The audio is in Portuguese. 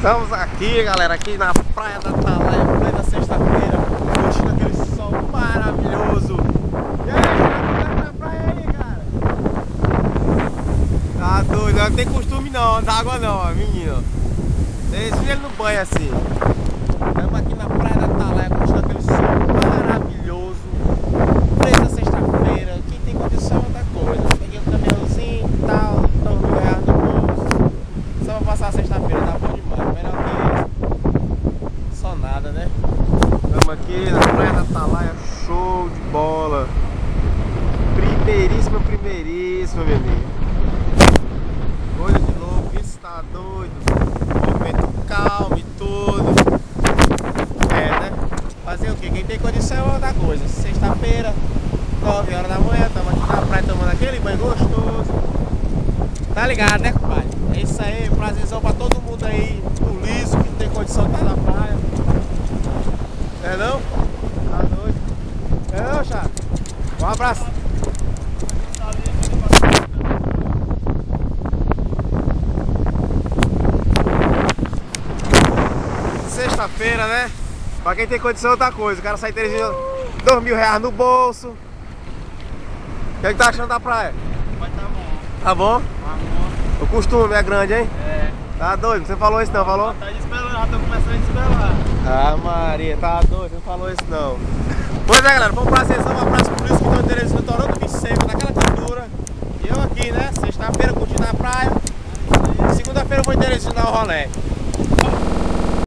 Estamos aqui, galera, aqui na Praia da Atalaia, plena sexta-feira, curtindo aquele sol maravilhoso. E aí, como tá na praia aí, cara? Tá doido, não tem costume não, da água não, ó, menino. Deixa ele no banho assim. Estamos aqui na Praia da Atalaia, curtindo aquele sol maravilhoso. Plena sexta-feira, quem tem condição é outra coisa. Peguei um caminhãozinho e tal, R$2.000 no bolso. Só pra passar a sexta-feira, tá bom demais. Melhor que isso, só nada, né? Estamos aqui na Praia da Atalaia, show de bola. Primeiríssima, meu amigo. Coisa de louco, isso tá doido. Movimento calmo e tudo. É, né? Fazer o quê? Quem tem condição é outra coisa. Sexta-feira, 9 horas da manhã, estamos aqui na praia tomando aquele banho gostoso. Tá ligado, né, compadre? É isso aí, prazerzão pra todo mundo aí do liso, que não tem condição de estar na praia. É não? Tá doido? É não, chato? Um abraço. Sexta-feira, né? Pra quem tem condição é outra coisa. O cara sai dirigindo R$2.000 no bolso. O que é que tá achando da praia? Vai tá bom. Tá bom? O costume é grande, hein? É. Tá doido? Você falou isso não, falou? Tá desesperando, já tô começando a desesperar. Ah, Maria, tá doido, não falou isso não. Pois é, galera, vamos pra sessão, um abraço pro Luiz que deu interesse no Torão do Vicente, naquela cultura. E eu aqui, né? Sexta-feira curtindo a praia. Segunda-feira eu vou direcionar o rolê.